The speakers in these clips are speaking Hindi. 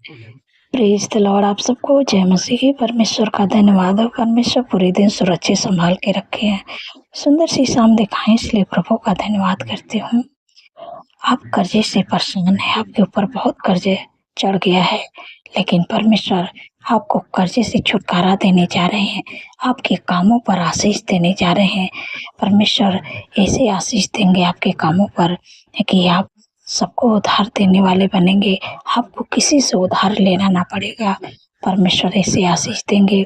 Praise the Lord. आप सबको जय मसीह की। परमेश्वर का धन्यवाद हो, परमेश्वर पूरे दिन सुरक्षित संभाल के रखे हैं। सुंदर सी शाम दिखाएँ इसलिए प्रभु का धन्यवाद करती हूँ। आप कर्ज़े से परेशान हैं, आपके ऊपर बहुत कर्ज़े चढ़ गया है, लेकिन परमेश्वर आपको कर्ज़े से छुटकारा देने जा रहे हैं, आपके कामों पर आशीष देने जा रहे हैं। परमेश्वर ऐसे आशीष देंगे आपके कामों पर कि आप सबको उधार देने वाले बनेंगे, आपको किसी से उधार लेना ना पड़ेगा। परमेश्वर ऐसे आशीष देंगे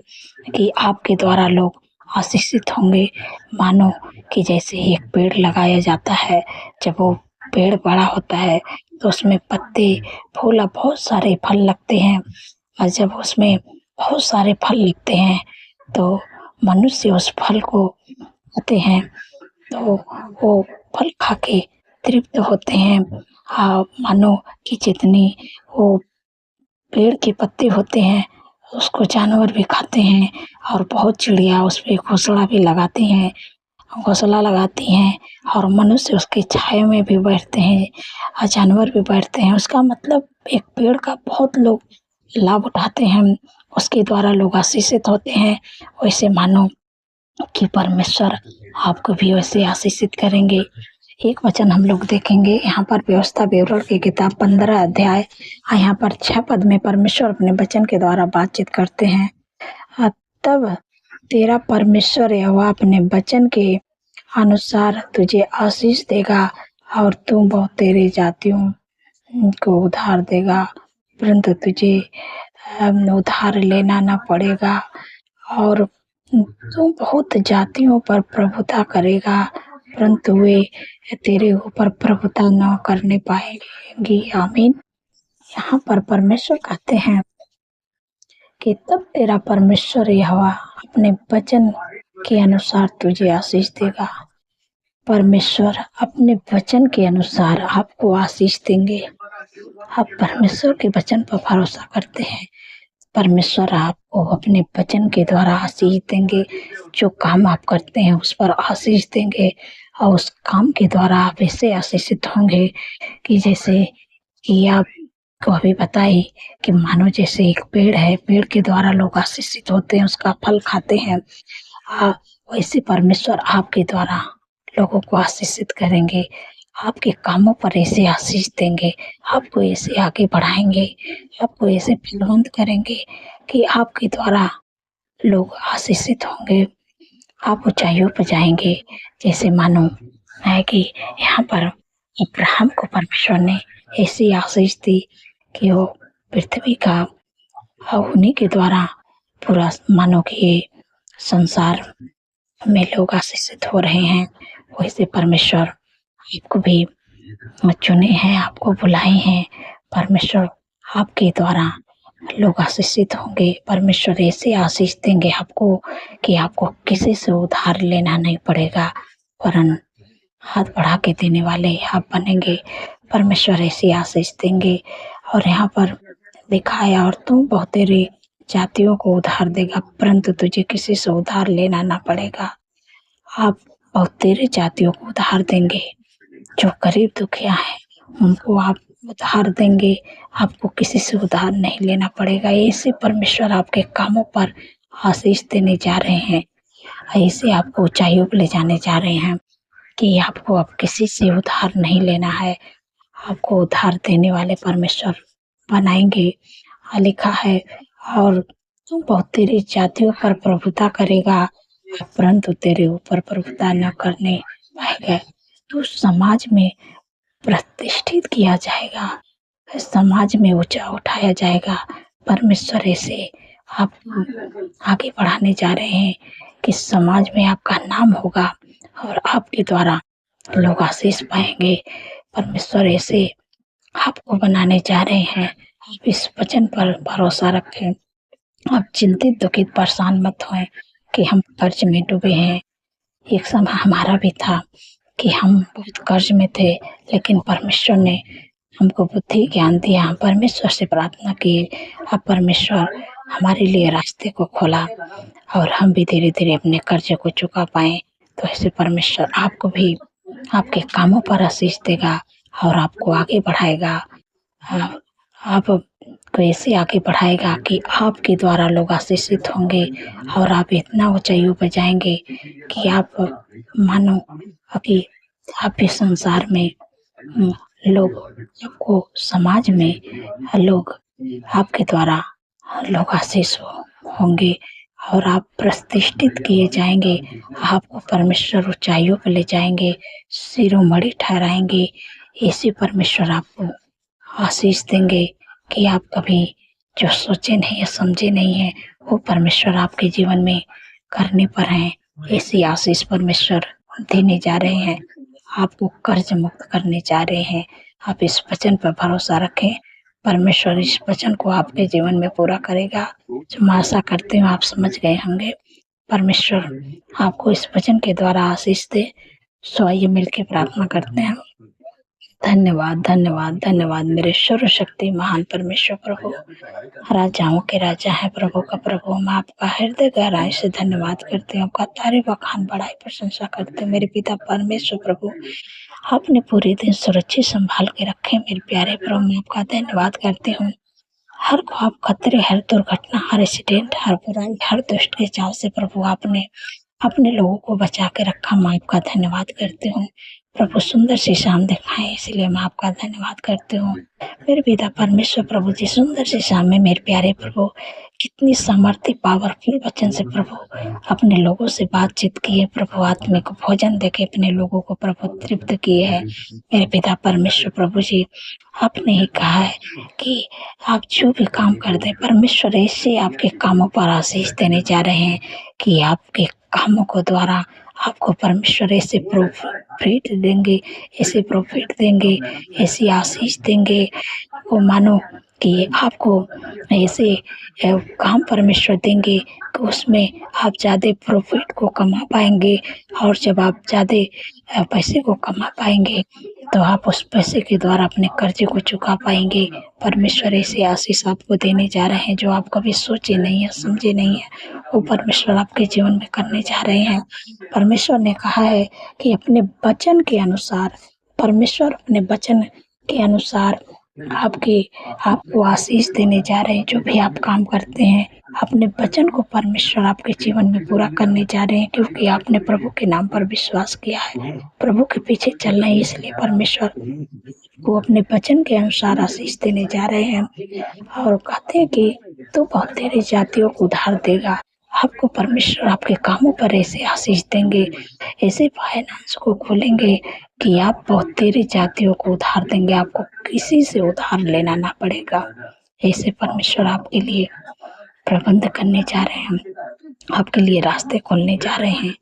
कि आपके द्वारा लोग आशीषित होंगे, मानो कि जैसे एक पेड़ लगाया जाता है, जब वो पेड़ बड़ा होता है तो उसमें पत्ते, फूल और बहुत सारे फल लगते हैं और जब उसमें बहुत सारे फल लगते हैं तो मनुष्य उस फल को खाते हैं तो वो फल खा के तृप्त होते हैं। मानो कि जितनी वो पेड़ के पत्ते होते हैं उसको जानवर भी खाते हैं और बहुत चिड़िया उस पे घोंसला भी लगाती हैं, घोंसला लगाती हैं और मनुष्य उसकी छाया में भी बैठते हैं और जानवर भी बैठते हैं। उसका मतलब एक पेड़ का बहुत लोग लाभ उठाते हैं, उसके द्वारा लोग आशीषित होते हैं। वैसे मानो कि परमेश्वर आपको भी वैसे आशीषित करेंगे। एक वचन हम लोग देखेंगे यहाँ पर व्यवस्था विवरण की किताब 15 अध्याय यहाँ पर 6 पद में परमेश्वर अपने वचन के द्वारा बातचीत करते हैं। तब तेरा परमेश्वर यहोवा अपने वचन के अनुसार तुझे आशीष देगा और तू बहुत तेरे जातियों को उधार देगा, परंतु तुझे उधार लेना न पड़ेगा और तू बहुत जातियों पर प्रभुता करेगा, परंतु वे तेरे ऊपर प्रभुता न करने पाएंगी। आमीन। यहाँ पर परमेश्वर कहते हैं कि तब तेरा परमेश्वर यहोवा अपने वचन के अनुसार तुझे आशीष देगा। परमेश्वर अपने वचन के अनुसार आपको आशीष देंगे। आप परमेश्वर के वचन पर भरोसा करते हैं, परमेश्वर आपको अपने वचन के द्वारा आशीष देंगे। जो काम आप करते हैं उस पर आशीष देंगे और उस काम के द्वारा आप ऐसे आशीषित होंगे कि जैसे कि आपको अभी बताई कि मानो जैसे एक पेड़ है, पेड़ के द्वारा लोग आशीषित होते हैं, उसका फल खाते हैं। वैसे परमेश्वर आपके द्वारा लोगों को आशीषित करेंगे, आपके कामों पर ऐसे आशीष देंगे, आपको ऐसे आगे बढ़ाएंगे, आपको ऐसे फलवंत करेंगे कि आपके द्वारा लोग आशीषित होंगे, आप ऊंचाइयों पर जाएंगे। जैसे मानो है कि यहाँ पर अब्राहम को परमेश्वर ने ऐसी आशीष दी कि वो पृथ्वी का उन्हीं के द्वारा पूरा मानो कि ये संसार में लोग आशीषित हो रहे हैं। वैसे परमेश्वर आपको भी चुने हैं, आपको बुलाए हैं। परमेश्वर आपके द्वारा लोग आशीषित होंगे। परमेश्वर ऐसे आशीष देंगे आपको कि आपको किसी से उधार लेना नहीं पड़ेगा, वरन हाथ बढ़ा के देने वाले आप बनेंगे। परमेश्वर ऐसी आशीष देंगे और यहाँ पर लिखा है और तू बहुत तेरी जातियों को उधार देगा, परंतु तुझे किसी से उधार लेना ना पड़ेगा। आप बहुत तेरे जातियों को उधार देंगे, जो गरीब दुखिया है उनको आप उधार देंगे, आपको किसी से उधार नहीं लेना पड़ेगा। ऐसे परमेश्वर आपके कामों पर आशीष देने जा रहे हैं, ऐसे आपको ऊंचाइयों पर ले जाने जा रहे हैं कि आपको अब किसी से उधार नहीं लेना है, आपको उधार देने वाले परमेश्वर बनाएंगे। लिखा है और तू बहुत तेरी जातियों पर प्रभुता करेगा, परंतु तेरे ऊपर प्रभुता न करने पाएगा। तो समाज में प्रतिष्ठित किया जाएगा, समाज में ऊंचा उठाया जाएगा। परमेश्वर ऐसे आपको आगे बढ़ाने जा रहे हैं कि समाज में आपका नाम होगा और आपके द्वारा लोग आशीष पाएंगे। परमेश्वर ऐसे आपको बनाने जा रहे हैं। आप इस वचन पर भरोसा रखें। आप चिंतित दुखित परेशान मत हों कि हम कर्ज में डूबे हैं। एक समय हमारा भी था कि हम बहुत कर्ज में थे, लेकिन परमेश्वर ने हमको बुद्धि ज्ञान दिया। हम परमेश्वर से प्रार्थना किए, अब परमेश्वर हमारे लिए रास्ते को खोला और हम भी धीरे धीरे अपने कर्जे को चुका पाए। तो ऐसे परमेश्वर आपको भी आपके कामों पर आशीष देगा और आपको आगे बढ़ाएगा। आप को ऐसे आगे बढ़ाएगा कि आपके द्वारा लोग आशीषित होंगे और आप इतना ऊंचाइयों पर जाएंगे कि आप मानो कि आप इस संसार में लोग आपको समाज में लोग आपके द्वारा लोग आशीष होंगे और आप प्रतिष्ठित किए जाएंगे। आपको परमेश्वर ऊंचाइयों पर ले जाएंगे, शिरोमणि ठहराएंगे। ऐसे परमेश्वर आपको आशीष देंगे कि आप कभी जो सोचे नहीं है, समझे नहीं है, वो परमेश्वर आपके जीवन में करने पर हैं। ऐसी आशीष परमेश्वर देने जा रहे हैं, आपको कर्ज मुक्त करने जा रहे हैं। आप इस वचन पर भरोसा रखें, परमेश्वर इस वचन को आपके जीवन में पूरा करेगा। जो मैं आशा करती हूँ आप समझ गए होंगे। परमेश्वर आपको इस वचन के द्वारा आशीष दे। सो आइए मिलकर प्रार्थना करते हैं। धन्यवाद धन्यवाद धन्यवाद मेरे सर्वशक्ति महान परमेश्वर प्रभु, राजाओं के राजा है, प्रभु का प्रभु। मैं आपका हृदय गहराई से धन्यवाद करती हूँ, आपका तारीफ बखान बड़ाई प्रशंसा करते हैं। मेरे पिता परमेश्वर प्रभु, आपने पूरे दिन सुरक्षित संभाल के रखे मेरे प्यारे प्रभु। मैं आपका धन्यवाद करती हूँ। हर ख्वाब खतरे, हर दुर्घटना, हर एक्सीडेंट, हर बुराई, हर दुष्ट के चाल से प्रभु आपने अपने लोगों को बचा के रखा। मैं आपका धन्यवाद करती हूँ प्रभु। सुंदर सी शाम दिखाएं, इसलिए मैं आपका धन्यवाद करती हूँ। मेरे पिता परमेश्वर प्रभु जी, सुंदर सी शाम में मेरे प्यारे प्रभु कितनी सामर्थ्य पावरफुल वचन से प्रभु अपने लोगों से बातचीत की है प्रभु। आत्मिक भोजन देके अपने लोगों को प्रभु तृप्त किए है। मेरे पिता परमेश्वर प्रभु जी, आपने ही कहा है कि आप जो भी काम कर दे परमेश्वर ऐसे आपके कामों पर आशीष देने जा रहे हैं कि आपके कामों को द्वारा आपको परमेश्वर ऐसे प्रॉफिट देंगे, ऐसे प्रॉफिट देंगे, ऐसी आशीष देंगे। वो मानो कि आपको ऐसे काम परमेश्वर देंगे कि उसमें आप ज़्यादा प्रॉफिट को कमा पाएंगे। और जब आप ज़्यादा पैसे को कमा पाएंगे तो आप उस पैसे के द्वारा अपने कर्जे को चुका पाएंगे। परमेश्वर ऐसे आशीष आपको देने जा रहे हैं जो आप कभी सोचे नहीं है, समझे नहीं है, वो परमेश्वर आपके जीवन में करने जा रहे हैं। परमेश्वर ने कहा है कि अपने वचन के अनुसार, परमेश्वर अपने वचन के अनुसार आपको आशीष देने जा रहे हैं। जो भी आप काम करते हैं अपने वचन को परमेश्वर आपके जीवन में पूरा करने जा रहे हैं, क्योंकि आपने प्रभु के नाम पर विश्वास किया है, प्रभु के पीछे चलना है। इसलिए परमेश्वर को अपने वचन के अनुसार आशीष देने जा रहे हैं और कहते हैं कि तू बहुत तेरी जातियों को उधार देगा। आपको परमेश्वर आपके कामों पर ऐसे आशीष देंगे, ऐसे फाइनेंस को खोलेंगे कि आप बहुत तेरी जातियों को उधार देंगे। आपको किसी से उधार लेना ना पड़ेगा। ऐसे परमेश्वर आपके लिए प्रबंध करने जा रहे हैं, आपके लिए रास्ते खोलने जा रहे हैं।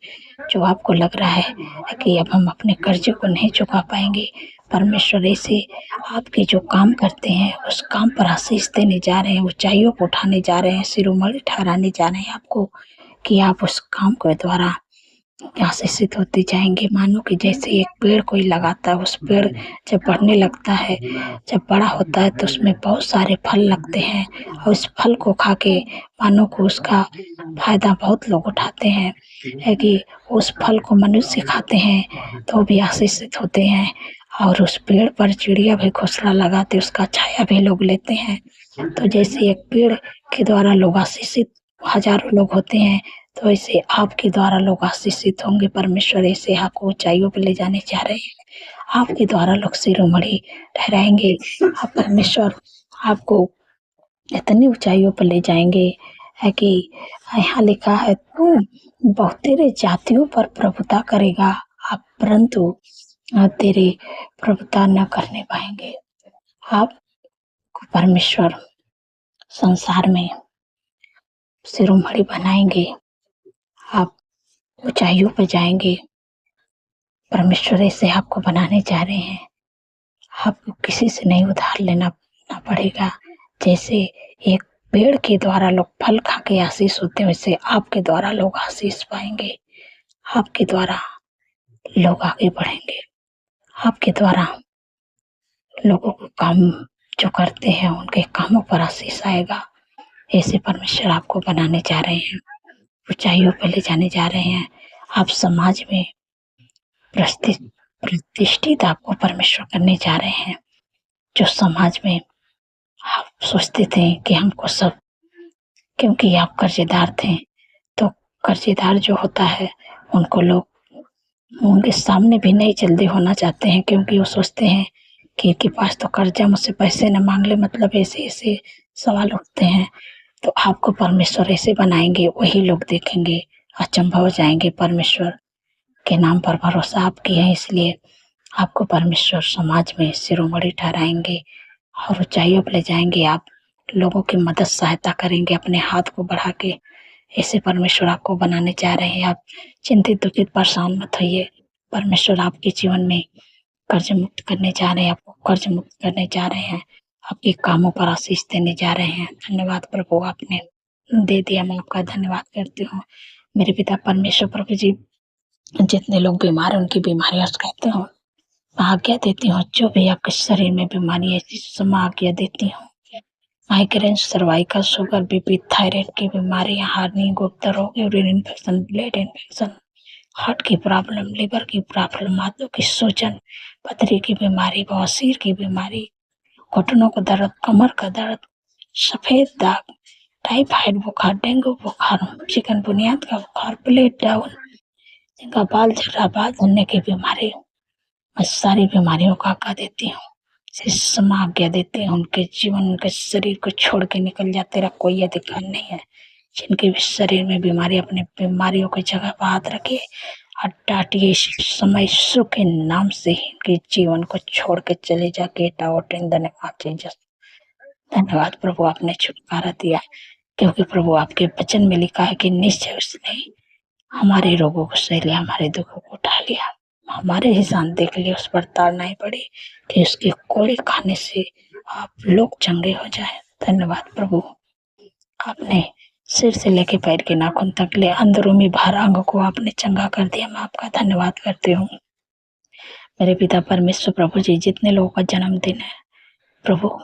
जो आपको लग रहा है कि अब हम अपने कर्जे को नहीं चुका पाएंगे, परमेश्वर ऐसे आपके जो काम करते हैं उस काम पर आशीष देने जा रहे हैं, ऊंचाइयों को उठाने जा रहे हैं, शिरोमणि ठहराने जा रहे हैं आपको कि आप उस काम के द्वारा आशीषित होते जाएंगे। मानो कि जैसे एक पेड़ कोई लगाता है, उस पेड़ जब बढ़ने लगता है, जब बड़ा होता है तो उसमें बहुत सारे फल लगते हैं और उस फल को खा के मानो को उसका फायदा बहुत लोग उठाते हैं। है कि उस फल को मनुष्य खाते हैं तो भी आशीषित होते हैं और उस पेड़ पर चिड़िया भी घोंसला लगाते, उसका छाया भी लोग लेते हैं। तो जैसे एक पेड़ के द्वारा लोग आशीषित हजारों लोग होते हैं, तो ऐसे आपके द्वारा लोग आशीषित होंगे। परमेश्वर ऐसे आपको ऊंचाइयों पर ले जाने जा रहे हैं, आपके द्वारा लोग शिरोमणि ठहराएंगे। आप परमेश्वर आपको इतनी ऊंचाइयों पर ले जाएंगे है कि यहाँ लिखा है तू बहुत तेरे जातियों पर प्रभुता करेगा, आप परंतु तेरे प्रभुता न करने पाएंगे। आप परमेश्वर संसार में शिरोमणि बनाएंगे, आप ऊंचाइयों पर जाएंगे। परमेश्वर ऐसे आपको बनाने जा रहे हैं, आपको किसी से नहीं उधार लेना पड़ेगा। जैसे एक पेड़ के द्वारा लोग फल खा के आशीष होते हैं, वैसे आपके द्वारा लोग आशीष पाएंगे, आपके द्वारा लोग आगे बढ़ेंगे, आपके द्वारा लोगों को काम जो करते हैं उनके कामों पर आशीष आएगा। ऐसे परमेश्वर आपको बनाने जा रहे हैं, ऊंचाइयों पर ले जाने जा रहे हैं। आप समाज में प्रतिष्ठित आपको परमेश्वर करने जा रहे हैं। जो समाज में आप सोचते थे कि हमको सब, क्योंकि आप कर्जेदार थे, तो कर्जेदार जो होता है उनको लोग उनके सामने भी नहीं जल्दी होना चाहते हैं, क्योंकि वो सोचते हैं कि इनके पास तो कर्जा, मुझसे पैसे न मांग ले, मतलब ऐसे ऐसे सवाल उठते हैं। तो आपको परमेश्वर ऐसे बनाएंगे, वही लोग देखेंगे, अचंभव हो जाएंगे। परमेश्वर के नाम पर भरोसा आप किए हैं, इसलिए आपको परमेश्वर समाज में शिरोमणि ठहराएंगे और ऊंचाइयों पर ले जाएंगे। आप लोगों की मदद सहायता करेंगे अपने हाथ को बढ़ा के। ऐसे परमेश्वर आपको बनाने जा रहे हैं। आप चिंतित दुखित परेशान मत होइए। परमेश्वर आपके जीवन में कर्ज मुक्त करने जा रहे हैं, आपको कर्ज मुक्त करने जा रहे हैं, आपके कामों पर आशीष देने जा रहे हैं। धन्यवाद प्रभु, आपने दे दिया, मैं आपका धन्यवाद करती हूँ। मेरे पिता परमेश्वर प्रभु जी, जितने लोग बीमार हैं उनकी बीमारियां कहते हो, आज्ञा देती हूँ। जो भी आपके शरीर में बीमारी है इस समय आज्ञा देती हूँ। Migraine, cervical, sugar, BP, thyroid की बीमारियां, हार्नी, गुप्त रोग, urine infection, blood infection, heart की प्रॉब्लम, लिवर की प्रॉब्लम, हाथों की सूजन, पथरी की बीमारी, बवासीर की बीमारी, घुटनों का दर्द, कमर का दर्द, सफेद दाग, टाइफाइड बुखार, डेंगू बुखार, चिकनगुनिया का बुखार, प्लेट डाउन, जिनका बाल झड़ रहा, बाल झड़ने की बीमारी, मैं सारी बीमारियों का आज्ञा देती हूँ। इस समय आज्ञा देते हैं, उनके जीवन, उनके शरीर को छोड़ के निकल जा। तेरा कोई अधिकार नहीं है। जिनके भी शरीर में बीमारी, अपने बीमारियों की जगह पर हाथ रखे और डांटिए इस समय यीशु के नाम से ही इनके जीवन को छोड़ के चले जा। Get out in the name of Jesus. धन्यवाद प्रभु, आपने छुटकारा दिया, क्योंकि प्रभु आपके वचन में लिखा है कि निश्चय उसने हमारे रोगों को सह लिया, हमारे दुखों को उठा लिया। हमारे ही शान देख लिए, उस पर तार नहीं पड़ी कि उसके कोड़े खाने से आप लोग चंगे हो जाए। धन्यवाद प्रभु, आपने सिर से लेके पैर के नाखून तक ले अंदरूनी बाहर अंग को आपने चंगा कर दिया। मैं आपका धन्यवाद करती हूँ। मेरे पिता परमेश्वर प्रभु जी, जितने लोगों का जन्मदिन है प्रभु,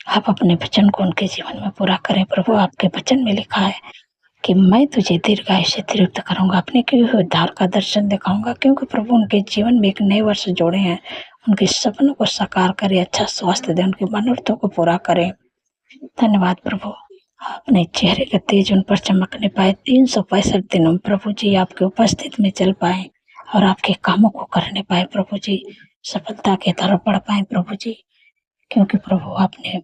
आप अपने वचन को उनके जीवन में पूरा करें। प्रभु, आपके वचन में लिखा है कि मैं तुझे दीर्घायु से तृप्त करूंगा, अपने किए हुए उद्धार का दर्शन दिखाऊंगा। क्योंकि प्रभु उनके जीवन में एक नए वर्ष जोड़े हैं, उनके सपनों को साकार करे, अच्छा स्वास्थ्य दे, उनकी मनोरथों को पूरा करें। धन्यवाद प्रभु, अपने चेहरे का तेज उन पर चमकने पाए। 365 दिनों प्रभु जी आपके उपस्थित में चल पाए और आपके कामों को करने पाए प्रभु जी, सफलता के तरफ बढ़ पाए प्रभु जी। क्योंकि प्रभु आपने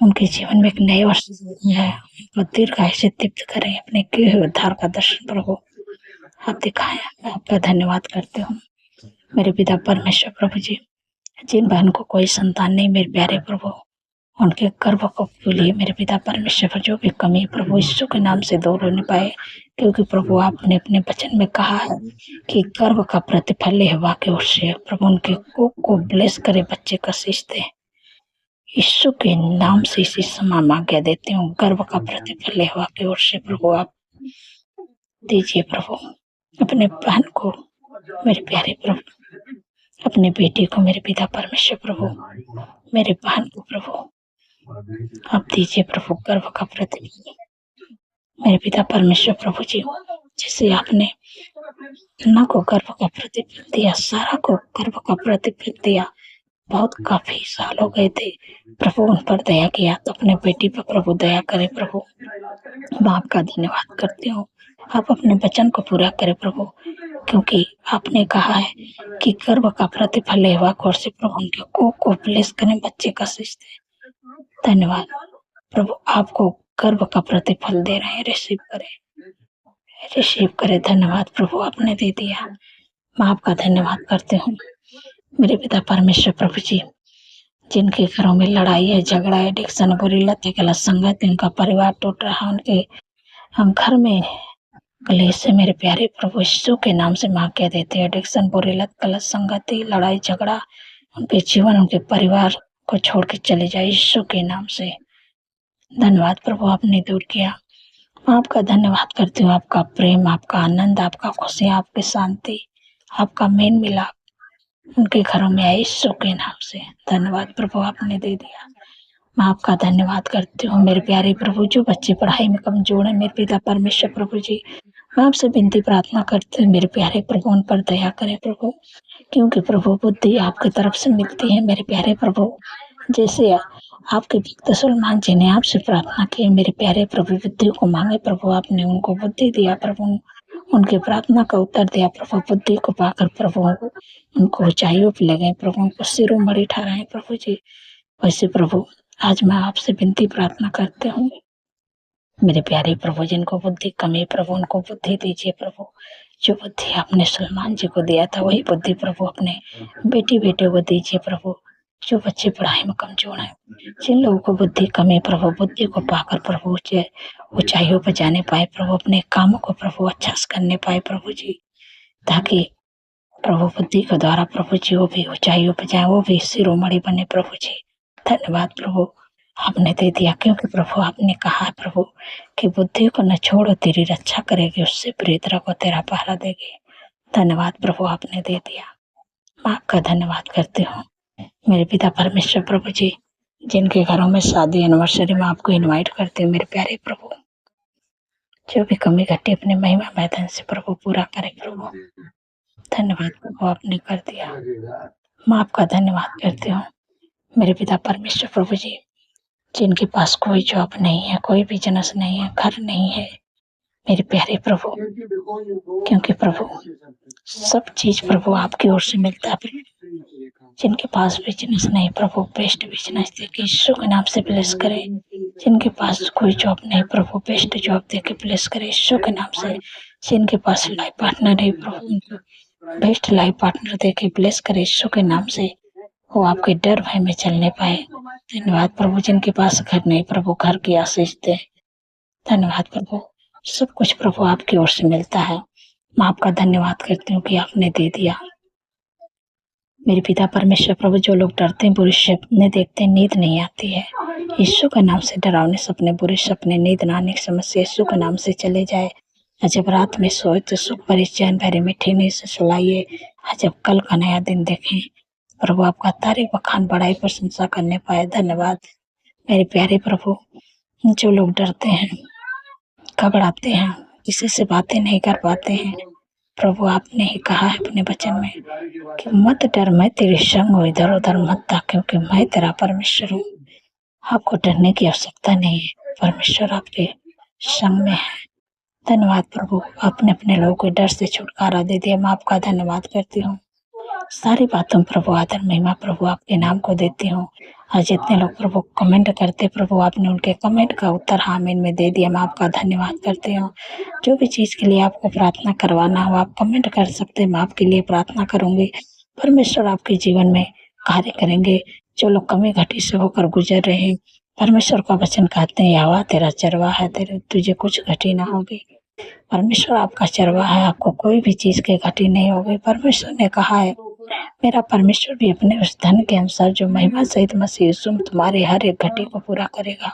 उनके जीवन में एक नए वर्ष है, उनको दीर्घायु से तृप्त करें, अपने किए हुए उद्धार का दर्शन प्रभु आप दिखाएं। मैं आपका धन्यवाद करती हूँ। मेरे पिता परमेश्वर प्रभु जी, जिन बहन को कोई संतान नहीं, मेरे प्यारे प्रभु उनके गर्भ को खोलिए। मेरे पिता परमेश्वर पर जो भी कमी प्रभु यीशु के नाम से दूर होने पाए, क्योंकि प्रभु आपने अपने वचन में कहा है कि गर्भ का प्रतिफल यहोवा की ओर से। प्रभु उनके कोख को ब्लेस करे, बच्चे का शीश दे। यीशु के नाम से इसी समय आज्ञा देती हूँ, गर्भ का प्रतिफल यहोवा की ओर से प्रभु आप दीजिए। प्रभु अपने बहन को, मेरे प्यारे प्रभु, अपने बेटे को, मेरे पिता परमेश्वर प्रभु, मेरे बहन को प्रभु आप दीजिए प्रभु गर्भ का प्रतिफल। मेरे पिता परमेश्वर प्रभु जी, जैसे आपने अन्ना को गर्भ का प्रतिफल दिया, सारा को गर्भ का प्रतिफल दिया, बहुत काफी साल हो गए थे प्रभु, उन पर दया किया, तो अपने बेटी पर प्रभु दया करे। प्रभु मैं आपका धन्यवाद करती हूँ, आप अपने वचन को पूरा करें प्रभु, क्योंकि आपने कहा है कि गर्भ का प्रतिफल यहोवा की ओर से। प्रभु उनके कोख को ब्लेस करें, बच्चे का शीश दें। धन्यवाद प्रभु, आपको गर्भ का प्रतिफल दे रहे हैं, रिसीव करें, रिसीव करें। धन्यवाद प्रभु, आपने दे दिया, मैं आपका धन्यवाद करती हूँ। मेरे पिता परमेश्वर प्रभु जी, जिनके घरों में लड़ाई है, झगड़ा है, एडिक्शन, बुरी लत, गलत संगत, उनका परिवार टूट रहा, उनके हम घर में कलेश से, मेरे प्यारे प्रभु यीशु के नाम से मां कह देते हैं, एडिक्शन, बुरी लत, गलत संगति, लड़ाई झगड़ा, उनके जीवन, उनके परिवार को छोड़ के चले जाए यीशु के नाम से। धन्यवाद प्रभु, आपने दूर किया। मैं आपका धन्यवाद करती हूँ, आपका प्रेम, आपका आनंद, आपका खुशी, आपकी शांति, आपका मेल मिलाप उनके घरों में आए यीशु के नाम से। धन्यवाद प्रभु, आपने दे दिया, मैं आपका धन्यवाद करती हूँ। मेरे प्यारे प्रभु, जो बच्चे पढ़ाई में कमजोर है, मेरे पिता परमेश्वर प्रभु जी, मैं आपसे विनती प्रार्थना करती हूँ, मेरे प्यारे प्रभु उन पर दया करें प्रभु, क्योंकि प्रभु बुद्धि आपकी तरफ से मिलती है। मेरे प्यारे प्रभु, जैसे आपके भक्त सुलेमान जी ने आपसे प्रार्थना की, मेरे प्यारे प्रभु बुद्धि को मांगे प्रभु, आपने उनको बुद्धि दिया प्रभु, उनकी प्रार्थना का उत्तर दिया प्रभु, बुद्धि को पाकर प्रभु उनको ऊंचाइयों पे ले गए प्रभु, उनको शिरोमणि ठहराए प्रभु जी। वैसे प्रभु आज मैं आपसे विनती प्रार्थना करते हूँ, मेरे प्यारे प्रभु जिनको बुद्धि कमी प्रभु उनको बुद्धि दीजिए प्रभु। जो बुद्धि आपने सुलेमान जी को दिया था वही बुद्धि प्रभु अपने बेटी बेटे को दीजिए प्रभु। जो बच्चे पढ़ाई में कमजोर हैं, जिन लोगों को बुद्धि कमी प्रभु, बुद्धि को पाकर प्रभु ऊंचाइयों पर जाने पाए प्रभु, अपने कामों को प्रभु अच्छा से करने पाए प्रभु जी, ताकि प्रभु बुद्धि के द्वारा प्रभु जी वो भी ऊंचाइयों पर जाए, वो भी शिरोमणि बने प्रभु जी। धन्यवाद प्रभु आपने दे दिया, क्योंकि प्रभु आपने कहा प्रभु कि बुद्धि को न छोड़ो, तेरी रक्षा करेगी, उससे प्रीत रखो, तेरा पहरा देगी। धन्यवाद प्रभु आपने दे दिया, मैं आपका धन्यवाद करती हूँ। मेरे पिता परमेश्वर प्रभु जी, जिनके घरों में शादी एनिवर्सरी में आपको इनवाइट करते हैं, मेरे प्यारे प्रभु जो भी कमी घटी अपने महिमा मैदान से प्रभु पूरा करे प्रभु। धन्यवाद प्रभु आपने कर दिया, मैं आपका धन्यवाद करती हूँ। मेरे पिता परमेश्वर प्रभु जी, जिनके पास कोई जॉब नहीं है, कोई बिजनेस नहीं है, घर नहीं है, मेरे प्यारे प्रभु, क्योंकि प्रभु सब चीज प्रभु आपकी ओर से मिलता है। जिनके पास बिजनेस नहीं प्रभु, बेस्ट बिजनेस देके यीशु के नाम से ब्लेस करे। जिनके पास कोई जॉब नहीं प्रभु, बेस्ट जॉब देके ब्लेस करे यीशु के नाम से। जिनके पास लाइफ पार्टनर नहीं प्रभु, उनको बेस्ट लाइफ पार्टनर देके ब्लेस करे यीशु के नाम से, वो आपके डर भय में चलने पाए। धन्यवाद प्रभु, जिनके पास घर नहीं प्रभु, घर की आशीष दे। धन्यवाद प्रभु, सब कुछ प्रभु आपकी ओर से मिलता है, मैं आपका धन्यवाद करती हूँ कि आपने दे दिया। मेरे पिता परमेश्वर प्रभु, जो लोग डरते हैं, बुरे सपने देखते हैं, नींद नहीं आती है, यीशु के नाम से डरावने सपने, बुरे सपने, नींद ना आने की समस्या यीशु के नाम से चले जाए। जब रात में सोए तो सुख भरी चैन भरे मीठी नींद से सुलाइए। जब कल का नया दिन देखें प्रभु, आपका तारीफ बखान बढ़ाई प्रशंसा करने पाए। धन्यवाद मेरे प्यारे प्रभु, जो लोग डरते हैं, घबराते हैं, किसी से बातें नहीं कर पाते हैं प्रभु, आपने ही कहा है अपने वचन में कि मत डर, मैं तेरे संग हूँ, इधर उधर मत था, क्योंकि मैं तेरा परमेश्वर हूँ। आपको डरने की आवश्यकता नहीं है, परमेश्वर आपके संग में है। धन्यवाद प्रभु, आपने अपने लोगों को डर से छुटकारा दे दिया, मैं आपका धन्यवाद करती हूँ। सारी बातों प्रभु आदर महिमा प्रभु आपके नाम को देती हूँ। और जितने लोग प्रभु कमेंट करते प्रभु, आपने उनके कमेंट का उत्तर आमीन में दे दिया, मैं आपका धन्यवाद करती हूँ। जो भी चीज़ के लिए आपको प्रार्थना करवाना हो आप कमेंट कर सकते हैं, मैं आपके लिए प्रार्थना करूँगी। परमेश्वर आपके जीवन में कार्य करेंगे। जो लोग कमी घटी से होकर गुजर रहे हैं, परमेश्वर का वचन कहते हैं, यहोवा तेरा चरवा है, तेरे तुझे कुछ घटी ना होगी। परमेश्वर आपका चरवा है, आपको कोई भी चीज की घटी नहीं होगी। परमेश्वर ने कहा है, मेरा परमेश्वर भी अपने उस धन के अनुसार जो महिमा सहित मसीह यीशु में तुम्हारे हर एक घटी को पूरा करेगा।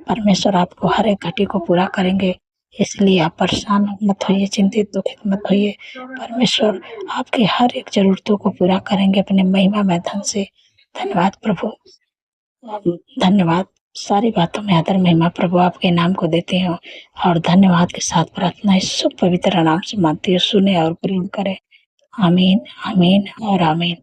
परमेश्वर आपको हर एक घटी को पूरा करेंगे, इसलिए आप परेशान मत होइए, चिंतित दुखित मत होइए। परमेश्वर आपकी हर एक जरूरतों को पूरा करेंगे अपने महिमा में धन से। धन्यवाद प्रभु, धन्यवाद। सारी बातों में आदर महिमा प्रभु आपके नाम को देते हैं और धन्यवाद के साथ प्रार्थना यीशु पवित्र नाम से मानती हूँ, सुने और प्रेम करे। आमीन, आमीन और आमीन।